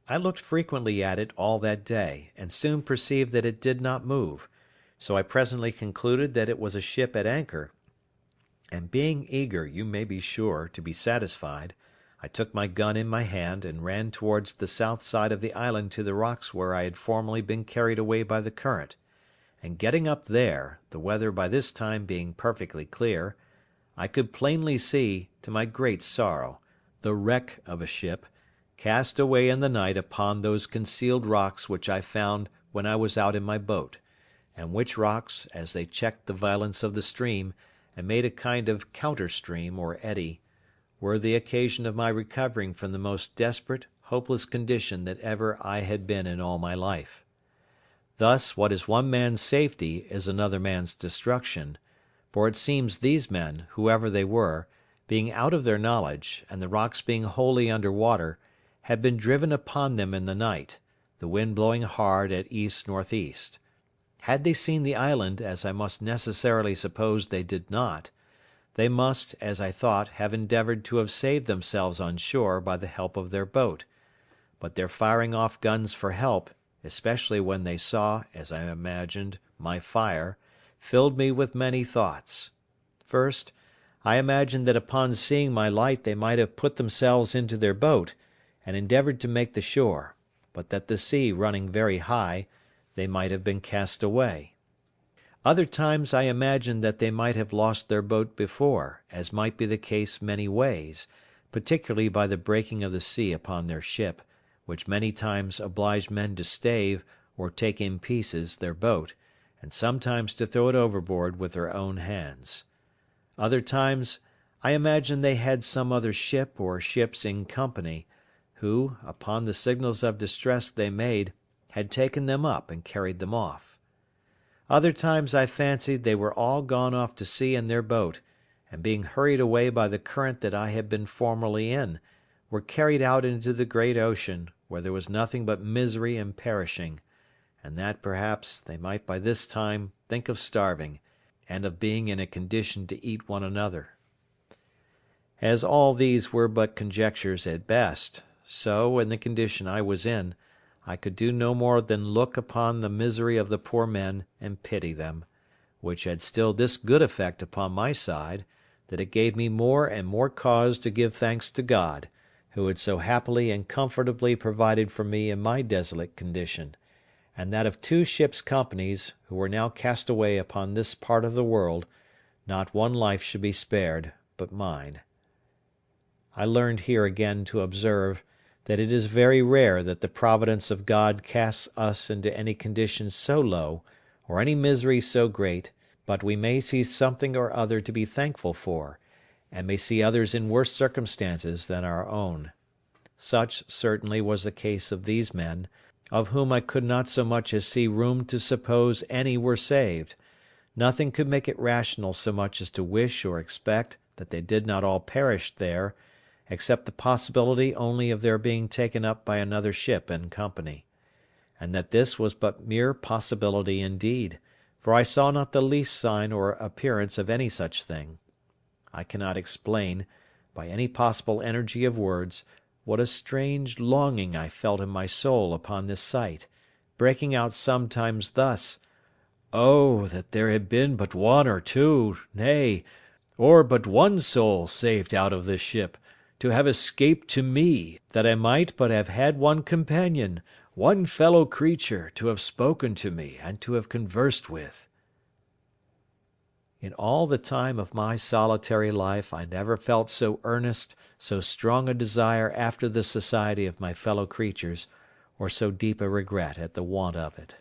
I looked frequently at it all that day, and soon perceived that it did not move, so I presently concluded that it was a ship at anchor, and being eager, you may be sure, to be satisfied, I took my gun in my hand, and ran towards the south side of the island to the rocks where I had formerly been carried away by the current, and getting up there, the weather by this time being perfectly clear, I could plainly see, to my great sorrow, the wreck of a ship, cast away in the night upon those concealed rocks which I found when I was out in my boat, and which rocks, as they checked the violence of the stream, and made a kind of counter-stream or eddy, were the occasion of my recovering from the most desperate, hopeless condition that ever I had been in all my life. Thus, what is one man's safety is another man's destruction, for it seems these men, whoever they were, being out of their knowledge, and the rocks being wholly under water, had been driven upon them in the night, the wind blowing hard at east-northeast. Had they seen the island, as I must necessarily suppose they did not, they must, as I thought, have endeavoured to have saved themselves on shore by the help of their boat; but their firing off guns for help, especially when they saw, as I imagined, my fire, filled me with many thoughts. First, I imagined that upon seeing my light they might have put themselves into their boat, and endeavoured to make the shore, but that the sea running very high, they might have been cast away. Other times I imagined that they might have lost their boat before, as might be the case many ways, particularly by the breaking of the sea upon their ship, which many times obliged men to stave, or take in pieces, their boat, and sometimes to throw it overboard with their own hands. Other times I imagined they had some other ship or ships in company, who, upon the signals of distress they made, had taken them up and carried them off. Other times I fancied they were all gone off to sea in their boat, and being hurried away by the current that I had been formerly in, were carried out into the great ocean, where there was nothing but misery and perishing, and that, perhaps, they might by this time think of starving, and of being in a condition to eat one another. As all these were but conjectures at best, so, in the condition I was in, I could do no more than look upon the misery of the poor men and pity them, which had still this good effect upon my side, that it gave me more and more cause to give thanks to God, who had so happily and comfortably provided for me in my desolate condition, and that of two ships' companies, who were now cast away upon this part of the world, not one life should be spared but mine. I learned here again to observe that it is very rare that the providence of God casts us into any condition so low, or any misery so great, but we may see something or other to be thankful for, and may see others in worse circumstances than our own. Such certainly was the case of these men, of whom I could not so much as see room to suppose any were saved. Nothing could make it rational so much as to wish or expect that they did not all perish there, except the possibility only of their being taken up by another ship and company; and that this was but mere possibility indeed, for I saw not the least sign or appearance of any such thing. I cannot explain, by any possible energy of words, what a strange longing I felt in my soul upon this sight, breaking out sometimes thus: "Oh, that there had been but one or two, nay, or but one soul saved out of this ship, to have escaped to me, that I might but have had one companion, one fellow creature, to have spoken to me, and to have conversed with." In all the time of my solitary life I never felt so earnest, so strong a desire after the society of my fellow creatures, or so deep a regret at the want of it.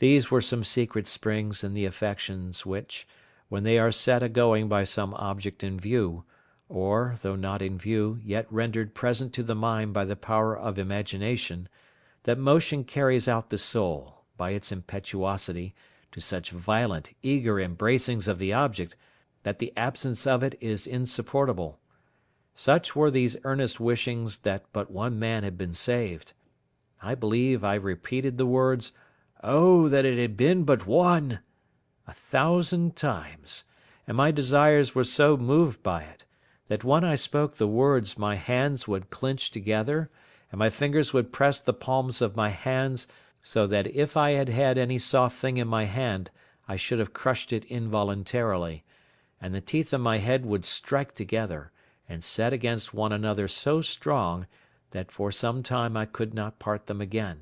These were some secret springs in the affections which, when they are set a-going by some object in view, or, though not in view, yet rendered present to the mind by the power of imagination, that motion carries out the soul, by its impetuosity, to such violent, eager embracings of the object, that the absence of it is insupportable. Such were these earnest wishings that but one man had been saved. I believe I repeated the words, "Oh, that it had been but one!" 1,000 times, and my desires were so moved by it, that when I spoke the words my hands would clinch together, and my fingers would press the palms of my hands so that if I had had any soft thing in my hand I should have crushed it involuntarily, and the teeth of my head would strike together, and set against one another so strong that for some time I could not part them again.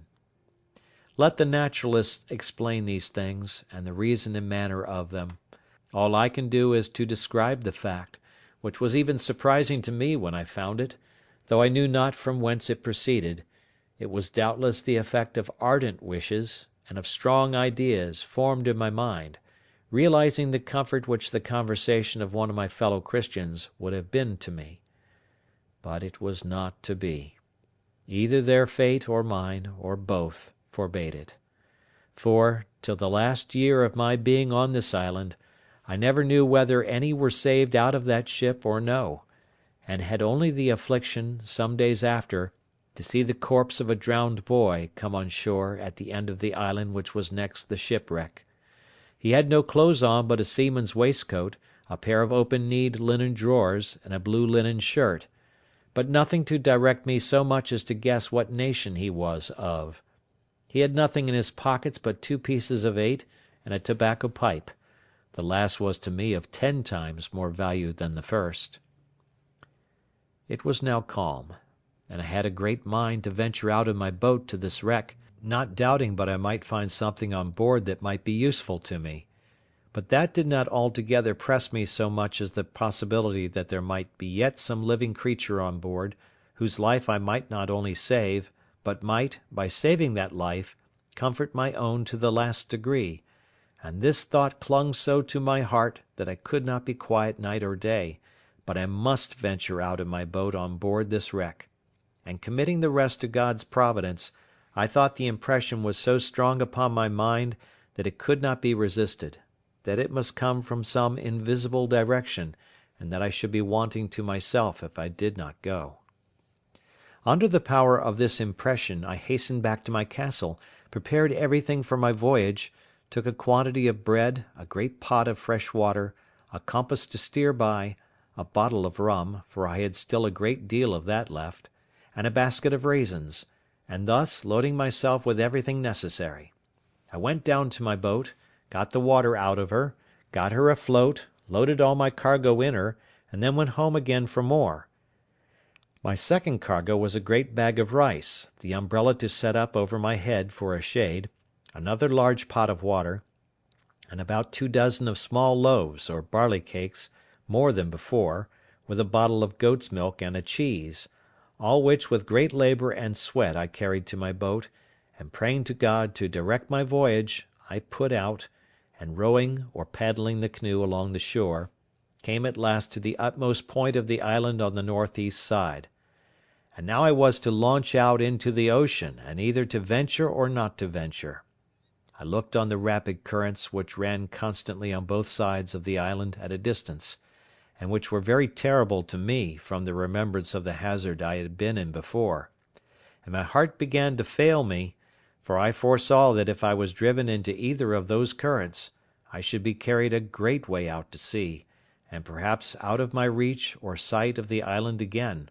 Let the naturalists explain these things, and the reason and manner of them. All I can do is to describe the fact, which was even surprising to me when I found it, though I knew not from whence it proceeded. It was doubtless the effect of ardent wishes, and of strong ideas formed in my mind, realizing the comfort which the conversation of one of my fellow Christians would have been to me. But it was not to be. Either their fate or mine, or both, forbade it. For, till the last year of my being on this island, I never knew whether any were saved out of that ship or no, and had only the affliction, some days after, to see the corpse of a drowned boy come on shore at the end of the island which was next the shipwreck. He had no clothes on but a seaman's waistcoat, a pair of open-kneed linen drawers, and a blue linen shirt, but nothing to direct me so much as to guess what nation he was of. He had nothing in his pockets but 2 pieces of 8 and a tobacco pipe. The last was to me of 10 times more value than the first. It was now calm, and I had a great mind to venture out in my boat to this wreck, not doubting but I might find something on board that might be useful to me. But that did not altogether press me so much as the possibility that there might be yet some living creature on board, whose life I might not only save, but might, by saving that life, comfort my own to the last degree, and this thought clung so to my heart that I could not be quiet night or day, but I must venture out in my boat on board this wreck; and committing the rest to God's providence, I thought the impression was so strong upon my mind that it could not be resisted, that it must come from some invisible direction, and that I should be wanting to myself if I did not go. Under the power of this impression I hastened back to my castle, prepared everything for my voyage, took a quantity of bread, a great pot of fresh water, a compass to steer by, a bottle of rum, for I had still a great deal of that left, and a basket of raisins, and thus, loading myself with everything necessary, I went down to my boat, got the water out of her, got her afloat, loaded all my cargo in her, and then went home again for more. My second cargo was a great bag of rice, the umbrella to set up over my head for a shade, another large pot of water, and about 2 dozen of small loaves or barley cakes, more than before, with a bottle of goat's milk and a cheese, all which with great labour and sweat I carried to my boat, and praying to God to direct my voyage, I put out, and rowing or paddling the canoe along the shore, came at last to the utmost point of the island on the north-east side. And now I was to launch out into the ocean, and either to venture or not to venture. I looked on the rapid currents which ran constantly on both sides of the island at a distance, and which were very terrible to me from the remembrance of the hazard I had been in before; and my heart began to fail me, for I foresaw that if I was driven into either of those currents, I should be carried a great way out to sea, and perhaps out of my reach or sight of the island again,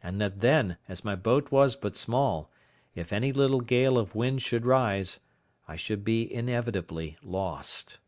and that then, as my boat was but small, if any little gale of wind should rise, I should be inevitably lost.